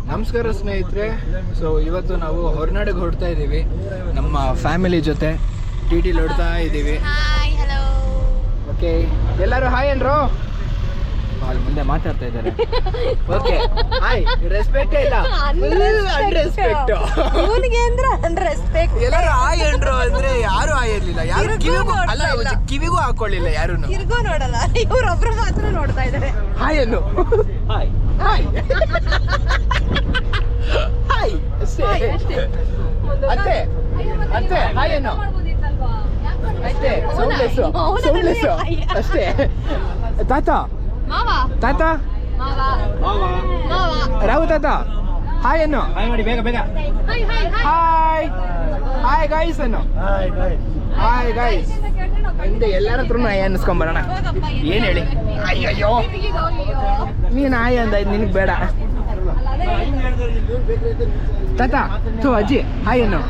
ನಮಸ್ಕಾರ ಸ್ನೇಹಿತರೆ. ಸೊ ಇವತ್ತು ನಾವು ಹೊರನಾಡಿಗೆ ಹೊರಡ್ತಾ ಇದ್ದೀವಿ ನಮ್ಮ ಫ್ಯಾಮಿಲಿ ಜೊತೆ. ಟಿ ಹೊಡ್ತಾ ಇದ್ದೀವಿ. ಓಕೆ, ಎಲ್ಲರೂ ಹಾಯ್ ಅನ್ರು. ಅಲ್ಲಿ ಮುಂದೆ ಮಾತಾಡ್ತಾ ಇದ್ದಾರೆ. Okay, hi. ರೆಸ್ಪೆಕ್ಟ್ ಇಲ್ಲ, ಅನ್ರೆಸ್ಪೆಕ್ಟ್. ಇವನಿಗೆ ಅಂದ್ರೆ ಅನ್ರೆಸ್ಪೆಕ್ಟ್. ಎಲ್ಲರೂ ಹಾಯ್ ಅನ್ರು ಅಂದ್ರೆ ಯಾರು ಹಾಯ್ ಇರ್ಲಿಲ್ಲ. ಯಾರು ಕಿವಿಗೂ ಹಾಕೊಳ್ಳಿಲ್ಲ ಯಾರು. ತಿರ್ಗೋ ನೋಡಲ್ಲ, ಇವ್ರೊಬ್ರು ಮಾತ್ರ ನೋಡ್ತಾ ಇದ್ದಾರೆ. ಹಾಯ್ ಅನ್ನು. ಹಾಯ್ ಹಾಯ್ ಹಾಯ್ ಅಷ್ಟೇ. ಅತ್ತೆ ಅತ್ತೆ ಹಾಯ್ ಅನ್ನು ಅಷ್ಟೇ. ಸೌಂಡ್ಲೆಸ್ ಅಷ್ಟೇ. ತಾತ ತಾತ ರಾವು ತಾತ ಹಾಯ್ ಅನ್ನು. ಹಾಯ್ ಮಾಡಿ ಬೇಗ ಬೇಗ. ಹಾಯ್ ಹಾಯ್ ಗಾಯ್ಸ್ ಅನ್ನು. Hi guys. ಹಿಂದೆ ಎಲ್ಲರ ಹತ್ರನು ಹಾಯ್ ಅನ್ನಿಸ್ಕೊಂಬರೋಣ. ಏನು ಹೇಳಿ? ಅಯ್ಯಯ್ಯೋ, ನೀನು ಹಾಯ್ ಅಂದ, ನಿನಗೆ ಬೇಡ. ತಾತ ಥೂ ಅಜ್ಜಿ ಹಾಯ್ ಅನ್ನು.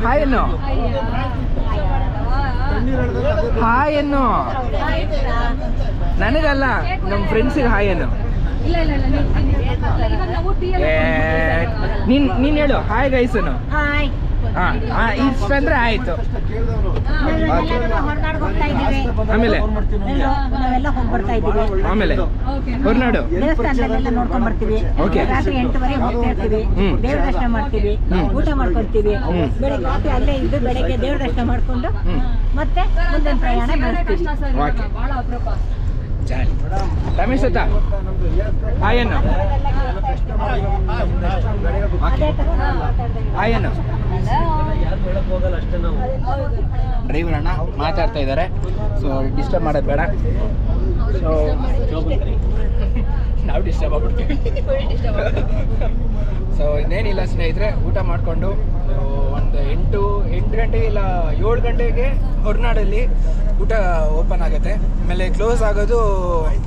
ಹಾಯ್ ಅನ್ನು. ಹಾಯ್ ಅನ್ನು. ನನಗಲ್ಲ, ನಮ್ಮ ಫ್ರೆಂಡ್ಸಿಗೆ ಹಾಯ್ ಅನ್ನು. ನೀನು ಹೇಳು ಹಾಯ್ ಗೈಸ್ ಅನ್ನು. ಇಷ್ಟ ಅಂದ್ರೆ ಆಯ್ತು. ಆಮೇಲೆ ಆಮೇಲೆ ಹೊರನಾಡು ದೇವಸ್ಥಾನದಲ್ಲೆಲ್ಲ ನೋಡ್ಕೊಂಡ್ ಬರ್ತೀವಿ. ರಾತ್ರಿ 8:30 ಹೋಗ್ತಾ ಇರ್ತೀವಿ. ದೇವ್ರ ದರ್ಶನ ಮಾಡ್ತೀವಿ, ಊಟ ಮಾಡ್ಕೊಂತೀವಿ. ಬೆಳಿಗ್ಗೆ ರಾತ್ರಿ ಅಲ್ಲೇ ಇದ್ದು ಬೆಳಗ್ಗೆ ದೇವ್ರ ದರ್ಶನ ಮಾಡ್ಕೊಂಡು ಮತ್ತೆ ಮುಂದಿನ ಪ್ರಯಾಣ ಬೆಳೆಸ್ತೀವಿ. ರಮೇಶ್ ಅತ್ತ ಹಾಯನ್ನು. ಹಾಯನ್ನು. ಡ್ರೈವರ್ ಅಣ್ಣ ಮಾತಾಡ್ತಾ ಇದ್ದಾರೆ. ಸೊ ಡಿಸ್ಟರ್ಬ್ ಮಾಡೋದು ಬೇಡ. ಸೊ ನಾವು ಡಿಸ್ಟರ್ಬ್ ಆಗ್ಬಿಡ್ತೀವಿ. ಸೊ ಇನ್ನೇನಿಲ್ಲ ಸ್ನೇಹಿತರೆ, ಊಟ ಮಾಡಿಕೊಂಡು ಒಂದು 8 ಗಂಟೆ ಇಲ್ಲ 7 ಗಂಟೆಗೆ ಹೊರನಾಡಲ್ಲಿ ಊಟ ಓಪನ್ ಆಗುತ್ತೆ. ಆಮೇಲೆ ಕ್ಲೋಸ್ ಆಗೋದು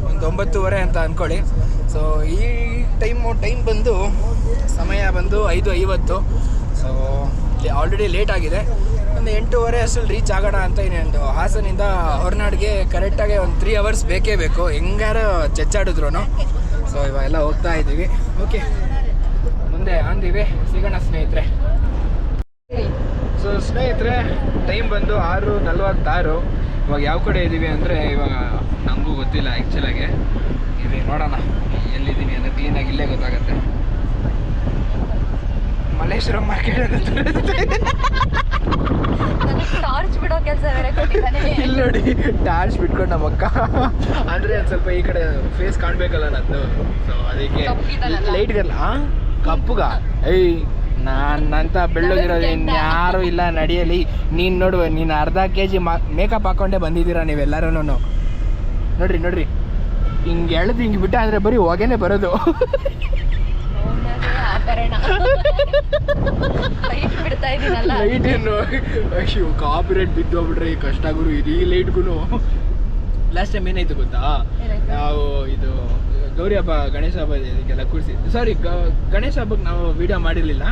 ಒಂದು 9:30 ಅಂತ ಅಂದ್ಕೊಳ್ಳಿ. ಸೊ ಈ ಟೈಮ್ ಬಂದು ಸಮಯ ಬಂದು 5:50. ಸೊ ಆಲ್ರೆಡಿ ಲೇಟ್ ಆಗಿದೆ. ಒಂದು 8:30 ಅಷ್ಟರಲ್ಲಿ ರೀಚ್ ಆಗೋಣ ಅಂತ ಇನ್ನೊಂದು ಹಾಸನಿಂದ ಹೊರನಾಡಿಗೆ ಕರೆಕ್ಟಾಗಿ ಒಂದು 3 ಅವರ್ಸ್ ಬೇಕೇ ಬೇಕು, ಹೆಂಗಾರು ಚೆಚ್ಚಾಡಿದ್ರು. ಸೊ ಇವಾಗೆಲ್ಲ ಹೋಗ್ತಾ ಇದ್ದೀವಿ. ಓಕೆ, ಮುಂದೆ ಅಂದಿವಿ ಸಿಗೋಣ ಸ್ನೇಹಿತರೆ. ಸೊ ಸ್ನೇಹಿತರೆ, ಟೈಮ್ ಬಂದು 6:46. ಇವಾಗ ಯಾವ ಕಡೆ ಇದ್ದೀವಿ ಅಂದರೆ ಇವಾಗ ನನಗೂ ಗೊತ್ತಿಲ್ಲ ಆ್ಯಕ್ಚುಲಾಗಿ. ಇಲ್ಲಿ ನೋಡೋಣ ಎಲ್ಲಿದ್ದೀನಿ ಅನ್ನೋ ಕ್ಲೀನಾಗಿ ಇಲ್ಲೇ ಗೊತ್ತಾಗುತ್ತೆ. ಮಲ್ಲೇಶ್ವರಂ ಮಾರ್ಕೆಟ್ ಟಾರ್ಚ್ ಬಿಡೋ ಕೆಲಸ ಬೇರೆ ಕೊಟ್ಟಿದ್ದಾನೆ. ಇಲ್ಲಿ ನೋಡಿ, ಟಾರ್ಚ್ ಬಿಟ್ಕೊಂಡು ನಮ್ಮ ಅಕ್ಕ ಅಂದರೆ ಒಂದು ಸ್ವಲ್ಪ ಈ ಕಡೆ ಫೇಸ್ ಕಾಣಬೇಕಲ್ಲ ನಂದು. ಸೊ ಅದಕ್ಕೆ ಲೈಟ್ಗಲ್ಲ ಕಪ್ಪುಗ. ಏಯ್, ನಾನಂತ ಬೆಳ್ಳಗಿರೋದು ಇನ್ಯಾರು ಇಲ್ಲ ನಡೆಯಲಿ. ನೀನು ನೋಡುವ, ನೀನು ಅರ್ಧ kg ಮೇಕಪ್ ಹಾಕ್ಕೊಂಡೇ ಬಂದಿದ್ದೀರಾ ನೀವೆಲ್ಲರೂ. ನೋಡ್ರಿ ಹಿಂಗೆ ಎಳೆದು ಹಿಂಗೆ ಬಿಟ್ಟ ಅಂದರೆ ಬರೀ ಹೊಗೆನೇ ಬರೋದು. ಲೈಟ್ ಏನು ಅಯ್ಯೋ, ಕಾಪಿರೇಟ್ ಬಿದ್ದೋಗ್ಬಿಟ್ರೆ ಕಷ್ಟ ಗುರು. ಈ ಲೈಟ್ಗೂ ಲಾಸ್ಟ್ ಟೈಮ್ ಏನಾಯ್ತು ಗೊತ್ತಾ? ನಾವು ಇದು ಗೌರಿ ಹಬ್ಬ ಗಣೇಶ ಹಬ್ಬ ಇದಕ್ಕೆಲ್ಲ ಕೂರಿಸಿದ್ವಿ. ಸಾರಿ, ಗಣೇಶ ಹಬ್ಬಕ್ಕೆ ನಾವು ವಿಡಿಯೋ ಮಾಡಿರಲಿಲ್ಲ.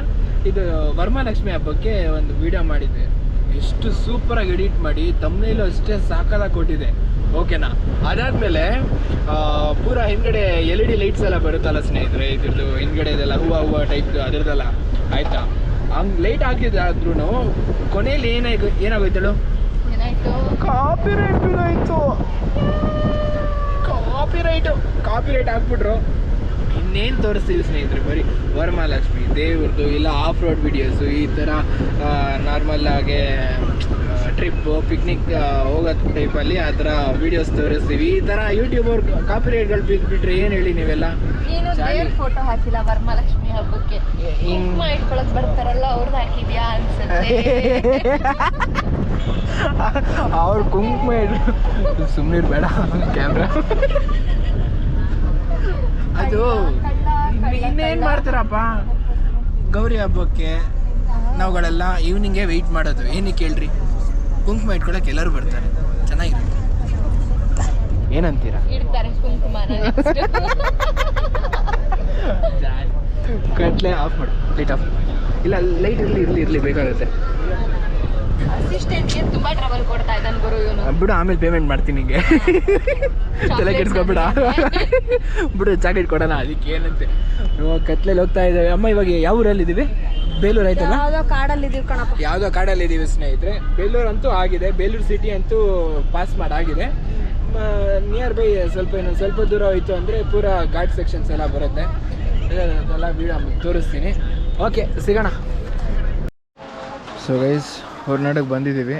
ಇದು ವರಮಹಾಲಕ್ಷ್ಮಿ ಹಬ್ಬಕ್ಕೆ ಒಂದು ವಿಡಿಯೋ ಮಾಡಿದ್ದೆ. ಎಷ್ಟು ಸೂಪರಾಗಿ ಎಡಿಟ್ ಮಾಡಿ ತಮ್ಮನೇಲೂ ಅಷ್ಟೇ ಸಾಕಾಗಿ ಕೊಟ್ಟಿದೆ. ಓಕೆನಾ? ಅದಾದಮೇಲೆ ಪೂರಾ ಹಿಂದ್ಗಡೆ LED ಲೈಟ್ಸ್ ಎಲ್ಲ ಬರುತ್ತಲ್ಲ ಸ್ನೇಹಿತರೆ, ಇದ್ರದ್ದು ಹಿಂದ್ಗಡೆ ಇದೆಲ್ಲ ಹೂವು ಟೈಪ್ ಅದರದ್ದೆಲ್ಲ ಆಯಿತಾ. ಹಂಗೆ ಲೈಟ್ ಹಾಕಿದ್ದಾದ್ರೂ ಕೊನೆಯಲ್ಲಿ ಏನಾಗೋಯ್ತಳು? ಕಾಪಿರೈಟ್ ಆಯಿತು. ಕಾಪಿರೈಟ್ ಹಾಕ್ಬಿಟ್ರು. ಇನ್ನೇನು ತೋರಿಸ್ತೀವಿ ಸ್ನೇಹಿತರೆ, ಬರೀ ವರಮಹಾಲಕ್ಷ್ಮಿ ದೇವ್ರದ್ದು ಇಲ್ಲ ಆಫ್ ರೋಡ್ ವಿಡಿಯೋಸು, ಈ ಥರ ನಾರ್ಮಲ್ ಆಗಿ ಟ್ರಿಪ್ಪು ಪಿಕ್ನಿಕ್ ಹೋಗೋ ಟೈಪಲ್ಲಿ ಆ ಥರ ವೀಡಿಯೋಸ್ ತೋರಿಸ್ತೀವಿ. ಈ ಥರ ಯೂಟ್ಯೂಬರ್ ಕಾಪಿರೈಟ್ಗಳು ಬಿಟ್ಬಿಟ್ರೆ ಏನು ಹೇಳಿ ನೀವೆಲ್ಲ? ಫೋಟೋ ಹಾಕಿಲ್ಲ ವರಮಹಾಲಕ್ಷ್ಮಿ ಹಬ್ಬಕ್ಕೆ. ಕುಂಕುಮ ಇಟ್ಕೊಳಕ್ ಬರ್ತಾರಲ್ಲ, ಅವ್ರದ್ದು ಹಾಕಿದ್ಯಾ ಅನ್ಸುತ್ತೆ. ಅವ್ರು ಕುಂಕುಮ ಸುಮ್ಮನೆ ಬೇಡ ಕ್ಯಾಮ್ರಾ. ಅದು ಇನ್ನೇನು ಮಾಡ್ತಾರಪ್ಪ ಗೌರಿ ಹಬ್ಬಕ್ಕೆ ನಾವುಗಳೆಲ್ಲ ಈವ್ನಿಂಗೇ ವೆಯ್ಟ್ ಮಾಡೋದು. ಏನಕ್ಕೆ ಹೇಳ್ರಿ? ಕುಂಕುಮ ಇಟ್ಕೊಳಕ್ಕೆ ಎಲ್ಲರೂ ಬರ್ತಾರೆ, ಚೆನ್ನಾಗಿರುತ್ತೆ. ಏನಂತೀರಾ? ಇಡ್ತಾರೆ ಕುಂಕುಮನ. ಕಟ್ಲೆ ಆಫ್ ಮಾಡು, ಲೈಟ್ ಆಫ್. ಇಲ್ಲ ಲೈಟ್ ಇರಲಿ ಬೇಕಾಗುತ್ತೆ. ಅಸಿಸ್ಟೆಂಟ್ಗೆ ತುಂಬಾ ಟ್ರಬಲ್ ಕೊಡ್ತಾ ಇದ್ದಾನೆ ಗುರು ಇವನು. ಬಿಡು, ಆಮೇಲೆ ಪೇಮೆಂಟ್ ಮಾಡ್ತೀನಿ ನಿಂಗೆ. ತಲೆ ಕೆಡಿಸ್ಕೊಬಿಡ. ಬಿಡು, ಚಾಕ್ಲೇಟ್ ಕೊಡೋಣ, ಅದಕ್ಕೆ ಏನಂತೆ. ಕತ್ಲೆಯಲ್ಲಿ ಹೋಗ್ತಾ ಇದ್ದೇವೆ. ಅಮ್ಮ ಇವಾಗ ಯಾವ ಊರಲ್ಲಿ ಇದ್ದೀವಿ? ಬೇಲೂರು ಆಯ್ತಲ್ಲ? ಯಾವುದೋ ಕಾಡಲ್ಲಿ ಇದೀವಿ ಕಣಪ್ಪ. ಯಾವುದೋ ಕಾಡಲ್ಲಿ ಇದ್ದೀವಿ ಸ್ನೇಹಿತರೆ. ಬೇಲೂರು ಅಂತೂ ಆಗಿದೆ, ಬೇಲೂರು ಸಿಟಿ ಅಂತೂ ಪಾಸ್ ಮಾಡಾಗಿದೆ. ನಿಯರ್ ಬೈ ಇನ್ನೊಂದು ಸ್ವಲ್ಪ ದೂರ ಹೋಯ್ತು ಅಂದರೆ ಪೂರಾ ಘಾಟ್ ಸೆಕ್ಷನ್ಸ್ ಎಲ್ಲ ಬರುತ್ತೆ. ಅದೆಲ್ಲ ವಿಡಿಯೋ ತೋರಿಸ್ತೀನಿ. ಓಕೆ, ಸಿಗೋಣ. ಸೊ ಗೈಸ್, ಹೊರನಾಡಿಗೆ ಬಂದಿದ್ದೀವಿ.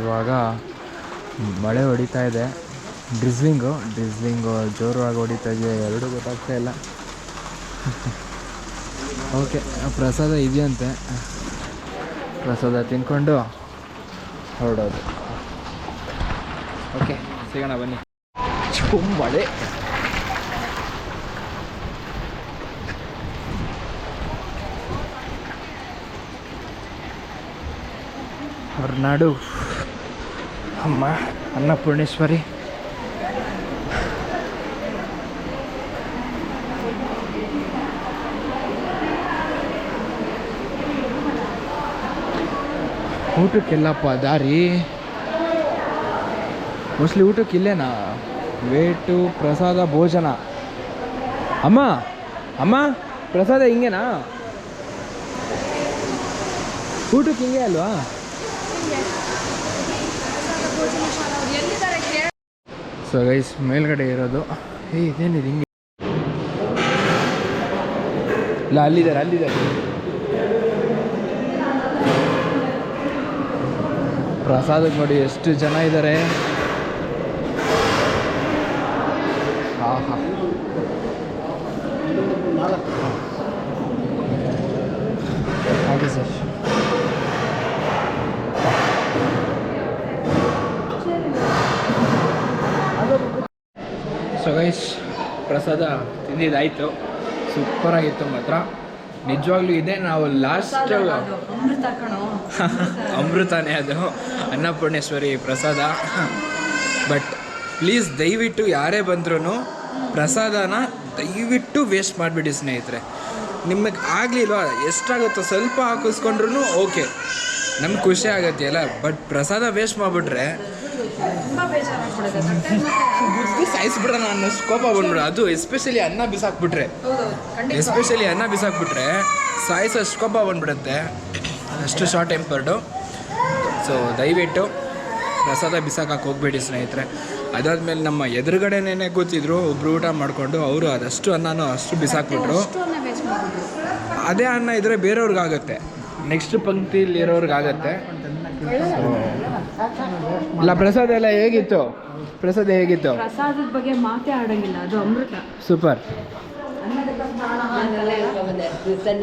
ಇವಾಗ ಮಳೆ ಹೊಡಿತಾ ಇದೆ. ಡ್ರಿಸ್ಲಿಂಗು ಜೋರಾಗಿ ಹೊಡಿತಾ ಇದೆ, ಎರಡೂ ಗೊತ್ತಾಗ್ತಾ ಇಲ್ಲ. ಓಕೆ, ಪ್ರಸಾದ ಇದೆಯಂತೆ, ಪ್ರಸಾದ ತಿನ್ಕೊಂಡು ಹೊರಡೋದು. ಓಕೆ, ಸಿಗೋಣ ಬನ್ನಿ. ಮಳೆ ಹೊರನಾಡು ಅಮ್ಮ ಅನ್ನಪೂರ್ಣೇಶ್ವರಿ. ಊಟಕ್ಕೆಲ್ಲಪ್ಪ ದಾರಿ, ಮೋಸ್ಟ್ಲಿ ಊಟಕ್ಕೆ ಇಲ್ಲೇನಾ? ವೇಟು ಪ್ರಸಾದ ಭೋಜನ. ಅಮ್ಮ ಪ್ರಸಾದ ಹಿಂಗೇನಾ? ಊಟಕ್ಕೆ ಹಿಂಗೆ ಅಲ್ವಾ? ಸೊ ಗೈಸ್, ಮೇಲ್ಗಡೆ ಇರೋದು. ಇದೇನಿದೆ ಹಿಂಗೆ? ಇಲ್ಲ, ಅಲ್ಲಿದ್ದಾರೆ. ಪ್ರಸಾದಕ್ಕೆ ನೋಡಿ ಎಷ್ಟು ಜನ ಇದ್ದಾರೆ. ಹಾಗೆ ಸರ್. ಸೊ ಗೈಸ್, ಪ್ರಸಾದ ತಿಂದಿದ್ದಾಯಿತು. ಸೂಪರಾಗಿತ್ತು ಮಾತ್ರ, ನಿಜವಾಗ್ಲೂ ಇದೆ. ನಾವು ಲಾಸ್ಟ್ ಅಮೃತನೇ ಅದು, ಅನ್ನಪೂರ್ಣೇಶ್ವರಿ ಪ್ರಸಾದ. ಬಟ್ ಪ್ಲೀಸ್ ದಯವಿಟ್ಟು ಯಾರೇ ಬಂದ್ರೂ ಪ್ರಸಾದನ ದಯವಿಟ್ಟು ವೇಸ್ಟ್ ಮಾಡಿಬಿಡಿ ಸ್ನೇಹಿತರೆ. ನಿಮಗೆ ಆಗಲಿಲ್ವಾ, ಎಷ್ಟಾಗುತ್ತೋ ಸ್ವಲ್ಪ ಹಾಕಿಸ್ಕೊಂಡ್ರೂ ಓಕೆ, ನಮ್ಗೆ ಖುಷಿ ಆಗತ್ತೆ ಅಲ್ಲ. ಬಟ್ ಪ್ರಸಾದ ವೇಸ್ಟ್ ಮಾಡಿಬಿಟ್ರೆ ಸಾಯಿಸ್ಬಿಡೋಣ ಅನ್ನೋಷ್ಟು ಕೋಪ ಬಂದ್ಬಿಡ. ಅದು ಎಸ್ಪೆಷಲಿ ಅನ್ನ ಬಿಸಾಕ್ಬಿಟ್ರೆ ಸಾಯಿಸೋಷ್ಟು ಕೋಪ ಬಂದ್ಬಿಡುತ್ತೆ. ಅಷ್ಟು ಶಾರ್ಟ್ ಟೆಂಪರ್ಡು. ಸೊ ದಯವಿಟ್ಟು ಪ್ರಸಾದ ಬಿಸಾಕಕ್ಕೆ ಹೋಗ್ಬೇಡಿ ಸ್ನೇಹಿತರೆ. ಅದಾದಮೇಲೆ ನಮ್ಮ ಎದುರುಗಡೆನೇ ಕೂತಿದ್ರು ಒಬ್ರು ಊಟ ಮಾಡಿಕೊಂಡು, ಅವರು ಅದಷ್ಟು ಅನ್ನನೂ ಅಷ್ಟು ಬಿಸಾಕ್ಬಿಟ್ರು. ಅದೇ ಅನ್ನ ಇದ್ದರೆ ಬೇರೆಯವ್ರಿಗಾಗತ್ತೆ, ನೆಕ್ಸ್ಟ್ ಪಂಕ್ತಿಲಿ ಇರೋರ್ಗಾಗತ್ತೆ. ಇಲ್ಲ, ಪ್ರಸಾದ ಎಲ್ಲ ಹೇಗಿತ್ತು? ಪ್ರಸಾದದ ಬಗ್ಗೆ ಮಾತೇ ಆಡಂಗಿಲ್ಲ, ಅದು ಅಮೃತ. ಸೂಪರ್.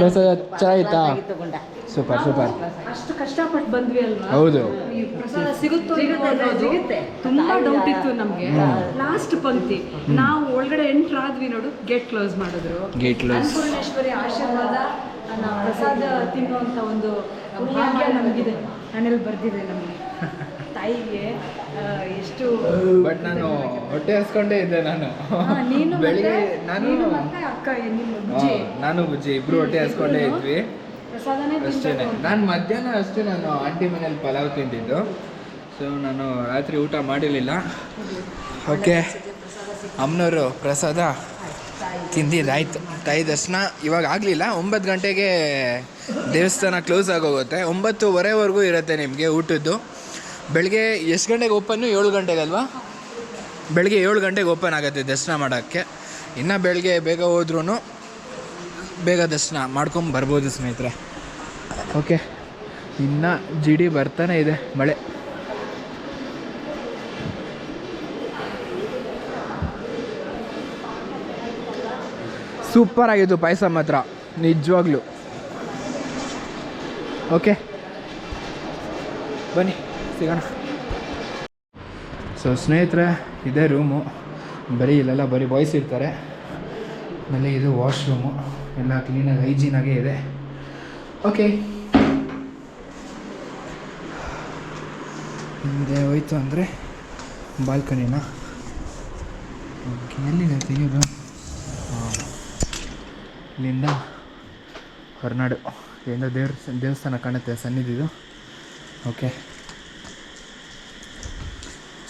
ಪ್ರಸಾದ ಚೆನ್ನಾಗಿತ್ತಾ? ಸೂಪರ್. ಅಷ್ಟು ಕಷ್ಟಪಟ್ಟು ಬಂದ್ವಿ ಅಲ್ವಾ? ಹೌದು. ಪ್ರಸಾದ ಸಿಗುತ್ತೆ. ತುಂಬಾ ಡೌಟ್ ಇತ್ತು ನಮ್ಗೆ. ಲಾಸ್ಟ್ ಪಂಕ್ತಿ ನಾವು ಒಳಗಡೆ ಎಂಟ್ರ್ ಆದ್ವಿ ನೋಡು, ಗೇಟ್ ಕ್ಲೋಸ್ ಮಾಡಿದ್ರು. ಅನ್ನಪೂರ್ಣೇಶ್ವರಿ ಆಶೀರ್ವಾದ, ಪ್ರಸಾದ ತಿನ್ನುವಂತ ಒಂದು ಭಾಗ್ಯ ನಮಗಿದೆ. ಮನೇಲಿ ಬರ್ದಿದೆ ನಮಗೆ ತಾಯಿಗೆ ಎಷ್ಟು. ಬಟ್ ನಾನು ಹೊಟ್ಟೆ ಹಸ್ಕೊಂಡೇ ಇದ್ದೆ. ನೀನು ಬೆಳಿಗ್ಗೆ ನಾನು ಬುಜ್ಜಿ ಇಬ್ರು ಹೊಟ್ಟೆ ಹಸ್ಕೊಂಡೇ ಇದ್ವಿ ಅಷ್ಟೇ. ನಾನು ಮಧ್ಯಾಹ್ನ ಅಷ್ಟೇ ನಾನು ಆಂಟಿ ಮನೇಲಿ ಪಲಾವ್ ತಿಂದಿದ್ದು. ಸೊ ನಾನು ರಾತ್ರಿ ಊಟ ಮಾಡಿರಲಿಲ್ಲ. ಓಕೆ, ಅಮ್ಮನವರು ಪ್ರಸಾದ ತಿಂದಿದ್ದಾಯ್ತು. ತಾಯಿ ದರ್ಶನ ಇವಾಗ ಆಗಲಿಲ್ಲ. 9 ಗಂಟೆಗೆ ದೇವಸ್ಥಾನ ಕ್ಲೋಸ್ ಆಗೋಗುತ್ತೆ. 9:15ವರೆಗೂ ಇರುತ್ತೆ ನಿಮಗೆ ಊಟದ್ದು. ಬೆಳಗ್ಗೆ ಎಷ್ಟು ಗಂಟೆಗೆ ಓಪನ್ನು? 7 ಗಂಟೆಗೆ ಅಲ್ವಾ? ಬೆಳಗ್ಗೆ 7 ಗಂಟೆಗೆ ಓಪನ್ ಆಗುತ್ತೆ ದರ್ಶನ ಮಾಡೋಕ್ಕೆ. ಇನ್ನು ಬೆಳಗ್ಗೆ ಬೇಗ ಹೋದ್ರೂ ಬೇಗ ದರ್ಶನ ಮಾಡ್ಕೊಂಡು ಬರ್ಬೋದು ಸ್ನೇಹಿತರೆ. ಓಕೆ, ಇನ್ನು ಜಿಡಿ ಬರ್ತಾನೆ ಇದೆ ಮಳೆ. ಸೂಪರ್ ಆಗಿತ್ತು ಪಾಯಸ ಮಾತ್ರ, ನಿಜವಾಗ್ಲೂ. ಓಕೆ, ಬನ್ನಿ ಸಿಗೋಣ. ಸೊ ಸ್ನೇಹಿತರೆ, ಇದೇ ರೂಮು. ಇಲ್ಲೆಲ್ಲ ಬರೀ ಬಾಯ್ಸ್ ಇರ್ತಾರೆ. ಆಮೇಲೆ ಇದು ವಾಶ್ರೂಮು, ಎಲ್ಲ ಕ್ಲೀನಾಗಿ ಹೈಜೀನಾಗೇ ಇದೆ. ಓಕೆ, ಹಿಂದೆ ಹೋಯ್ತು ಅಂದರೆ ಬಾಲ್ಕನಿನ. ಓಕೆ, ಎಲ್ಲಿದೆ ತೆಗೆಯೋದು? ಇಲ್ಲಿಂದ ಹೊರನಾಡು, ಇಲ್ಲಿಂದ ದೇವಸ್ಥಾನ ಕಾಣುತ್ತೆ, ಸನ್ನಿಧಿದು. ಓಕೆ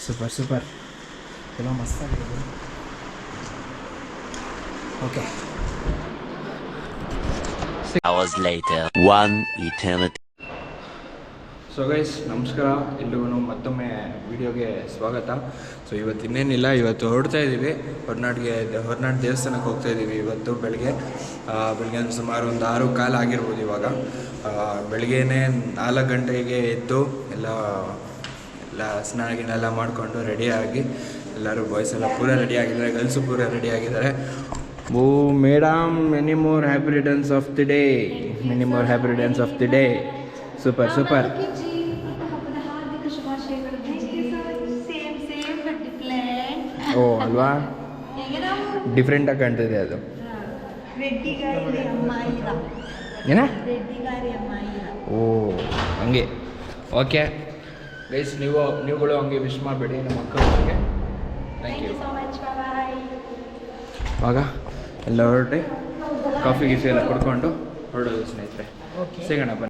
ಸೂಪರ್ ಸೂಪರ್ ಎಲ್ಲ ಮಸ್ತಾಗಿದೆ. Okay Hours later, one eternity. So guys ನಮಸ್ಕಾರ, ಎಲ್ರಿಗೂ ಮತ್ತೊಮ್ಮೆ ವಿಡಿಯೋಗೆ ಸ್ವಾಗತ. ಸೊ ಇವತ್ತು ಇನ್ನೇನಿಲ್ಲ, ಇವತ್ತು ಹೊರಡ್ತಾ ಇದ್ದೀವಿ ಹೊರನಾಡು ದೇವಸ್ಥಾನಕ್ಕೆ ಹೋಗ್ತಾ ಇದ್ದೀವಿ. ಇವತ್ತು ಬೆಳಗ್ಗೆ ಸುಮಾರು ಒಂದು 6:15 ಆಗಿರ್ಬೋದು. ಇವಾಗ ಬೆಳಗ್ಗೆನೇ 4 ಗಂಟೆಗೆ ಎದ್ದು ಎಲ್ಲ ಸ್ನಾನ ಮಾಡಿಕೊಂಡು ರೆಡಿಯಾಗಿ ಎಲ್ಲರೂ ಬಾಯ್ಸ್ ಎಲ್ಲ ಪೂರ ರೆಡಿ ಆಗಿದ್ದಾರೆ, ಗರ್ಲ್ಸು ಪೂರ ರೆಡಿ ಆಗಿದ್ದಾರೆ. Oh madam, many more happy returns of the day, many more happy returns of the day. Super super. ಓ ಅಲ್ವಾ, ಡಿಫ್ರೆಂಟಾಗಿ ಕಾಣ್ತಿದೆ ಅದು. ಏನ? ಓ ಹಂಗೆ. ಓಕೆ ಗೈಸ್, ನೀವುಗಳು ಹಂಗೆ ವಿಶ್ ಮಾಡಬೇಡಿ ನಮ್ಮ ಮಕ್ಕಳಿಗೆ. Thank you. ಆವಾಗ ಎಲ್ಲ ಹೊರಟೆ ಕಾಫಿ ಗೀಫಿ ಎಲ್ಲ ಕೊಡ್ಕೊಂಡು ಹೊರಡೋದು ಸ್ನೇಹಿತರೆ. ಸಿಗೋಣ ಬನ್ನಿ.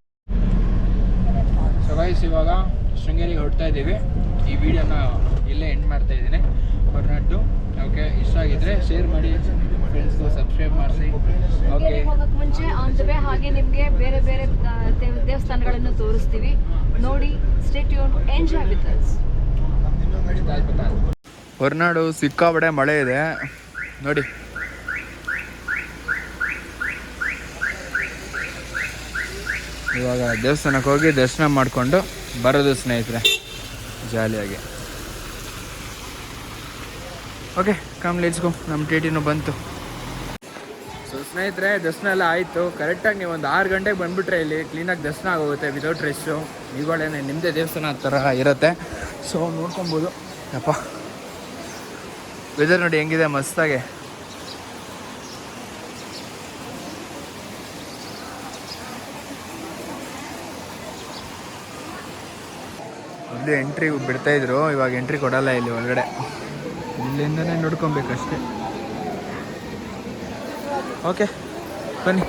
ಸೊ ಗೈಸ್, ಇವಾಗ ಶೃಂಗೇರಿಗೆ ಹೊರಡ್ತಾ ಇದ್ದೀವಿ. ಈ ವಿಡಿಯೋನ ಇಲ್ಲೇ ಎಂಡ್ ಮಾಡ್ತಾ ಇದ್ದೀನಿ. ಹೊರನಾಡು ಓಕೆ, ಇಷ್ಟ ಆಗಿದ್ರೆ ಶೇರ್ ಮಾಡಿ, ಫ್ರೆಂಡ್ಸ್ಗೂ ಸಬ್ಸ್ಕ್ರೈಬ್ ಮಾಡಿಸಿ. ಓಕೆ, ಹೋಗೋಕ್ಕೆ ಮುಂಚೆ ಆನ್ ದ ವೇ ಹಾಗೆ ನಿಮಗೆ ಬೇರೆ ಬೇರೆ ದೇವಸ್ಥಾನಗಳನ್ನು ತೋರಿಸ್ತೀವಿ, ನೋಡಿ. Stay tune, enjoy with us. Horanadu ಸಿಕ್ಕಾಪಟ್ಟೆ ಮಳೆ ಇದೆ ನೋಡಿ. ಇವಾಗ ದೇವಸ್ಥಾನಕ್ಕೆ ಹೋಗಿ ದರ್ಶನ ಮಾಡಿಕೊಂಡು ಬರೋದು ಸ್ನೇಹಿತರೆ, ಜಾಲಿಯಾಗಿ. Okay come let's go. ನಮ್ಮ ಟಿಟಿನೂ ಬಂತು. ಸೊ ಸ್ನೇಹಿತರೆ, ದರ್ಶನ ಎಲ್ಲ ಆಯಿತು. ಕರೆಕ್ಟಾಗಿ ನೀವು ಒಂದು 6 ಗಂಟೆಗೆ ಬಂದುಬಿಟ್ರೆ ಇಲ್ಲಿ ಕ್ಲೀನಾಗಿ ದರ್ಶನ ಆಗೋಗುತ್ತೆ ವಿತೌಟ್ ರೆಸ್ಟು. ಇವುಗಳೇನೆ ನಿಮ್ಮದೇ ದೇವಸ್ಥಾನ ಥರ ಇರುತ್ತೆ. ಸೊ ನೋಡ್ಕೊಬೋದು. ಅಪ್ಪ ವೆದರ್ ನೋಡಿ ಹೆಂಗಿದೆ, ಮಸ್ತಾಗೆ. ಇಲ್ಲಿ ಎಂಟ್ರಿ ಬಿಡ್ತಾಯಿದ್ರು, ಇವಾಗ ಎಂಟ್ರಿ ಕೊಡಲ್ಲ ಇಲ್ಲಿ ಒಳಗಡೆ. ಇಲ್ಲಿಂದನೇ ನೋಡ್ಕೊಬೇಕಷ್ಟೆ. ಓಕೆ ಬನ್ನಿ.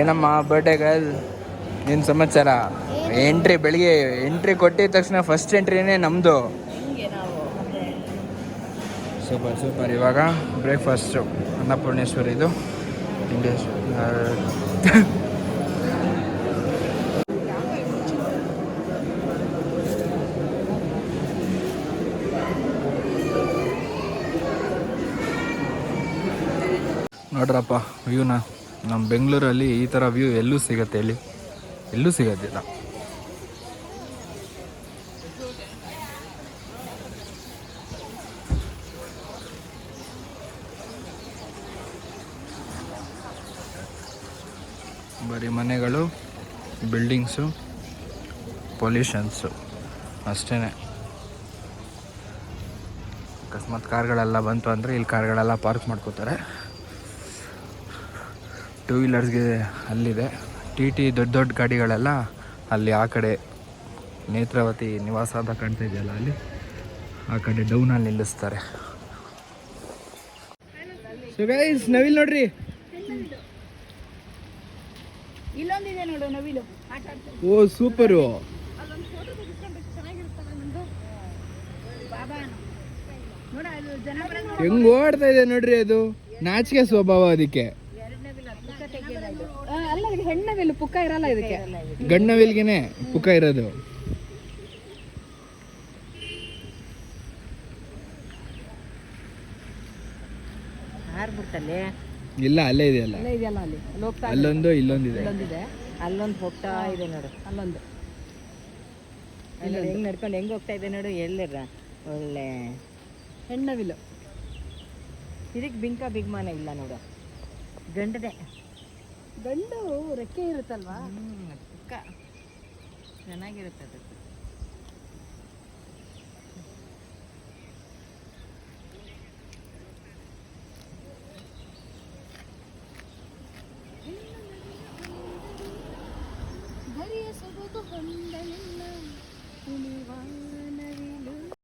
ಏನಮ್ಮ ಬರ್ಡೇ ಗರ್ಲ್, ಏನು ಸಮಾಚಾರ? ಬೆಳಿಗ್ಗೆ ಎಂಟ್ರಿ ಕೊಟ್ಟಿದ ತಕ್ಷಣ ಫಸ್ಟ್ ಎಂಟ್ರಿನೇ ನಮ್ಮದು. Super super. ಇವಾಗ ಬ್ರೇಕ್ಫಾಸ್ಟು ಅನ್ನಪೂರ್ಣೇಶ್ವರಿದು ನೋಡ್ರಪ್ಪ ವ್ಯೂನ. ನಮ್ಮ ಬೆಂಗಳೂರಲ್ಲಿ ಈ ಥರ ವ್ಯೂ ಎಲ್ಲೂ ಸಿಗತ್ತೆ, ಎಲ್ಲೂ ಸಿಗೋದಿಲ್ಲ. ಬರೀ ಮನೆಗಳು, ಬಿಲ್ಡಿಂಗ್ಸು, ಪೊಲ್ಯೂಷನ್ಸು ಅಷ್ಟೇ. ಅಕಸ್ಮಾತ್ ಕಾರ್ಗಳೆಲ್ಲ ಬಂತು ಅಂದರೆ ಇಲ್ಲಿ ಕಾರ್ಗಳೆಲ್ಲ ಪಾರ್ಕ್ ಮಾಡ್ಕೋತಾರೆ. 2 ವೀಲರ್ಸ್ಗೆ ಅಲ್ಲಿದೆ. ಟಿ ದೊಡ್ಡ ಗಾಡಿಗಳೆಲ್ಲ ಅಲ್ಲಿ ಆ ಕಡೆ ನೇತ್ರಾವತಿ ನಿವಾಸ ಅಂತ ಕಾಣ್ತಾ ಇದೆಯಲ್ಲ, ಅಲ್ಲಿ ಆ ಕಡೆ ಡೌನಲ್ಲಿ ನಿಲ್ಲಿಸ್ತಾರೆ. ಸೊ ಗೈಸ್, ನವಿಲ್ ನೋಡ್ರಿ. ಇಲ್ಲೊಂದಿದೆ ನೋಡು ನವಿಲು. ಓ ಸೂಪರು. ಹೆಂಗ್ ಓಡ್ತಾ ಇದೆ ನೋಡ್ರಿ, ಅದು ನಾಚಿಕೆ ಸ್ವಭಾವ ಅದಕ್ಕೆ. ಅಲ್ಲ, ಹೆಣ್ಣವಿಲು ಪುಕ್ಕ ಇರಲ್ಲ ಇದಕ್ಕೆ, ಗಂಡನವಿಲ್ಗೆನೆ ಪುಕ್ಕ ಇರೋದು. ಇಲ್ಲ, ಅಲ್ಲೇ ಇದೆಯಲ್ಲ, ಅಲ್ಲೊಂದು ಇಲ್ಲೊಂದಿದೆ. ಅಲ್ಲೊಂದು ಹೋಗ್ತಾ ಇದೆ ನೋಡು, ಅಲ್ಲೊಂದು ಹೆಂಗ್ ನಡ್ಕೊಂಡು ಹೆಂಗ್ ಹೋಗ್ತಾ ಇದೆ ನೋಡು. ಎಲ್ಲಿರ ಒಳ್ಳೆ ಹೆಣ್ಣವಿಲು. ಇದಕ್ಕೆ ಬಿಗ್ಮಾನ ಇಲ್ಲ ನೋಡು, ಗಂಡದೆ. ಗಂಡು ರೆಕ್ಕೆ ಇರುತ್ತಲ್ವಾ, ಪುಕ್ಕ ಚೆನ್ನಾಗಿರುತ್ತೆ ಅದಕ್ಕೆ. ಧರಿಯ ಸೊಬಗು ಹೊಂದಲಿಲ್ಲ,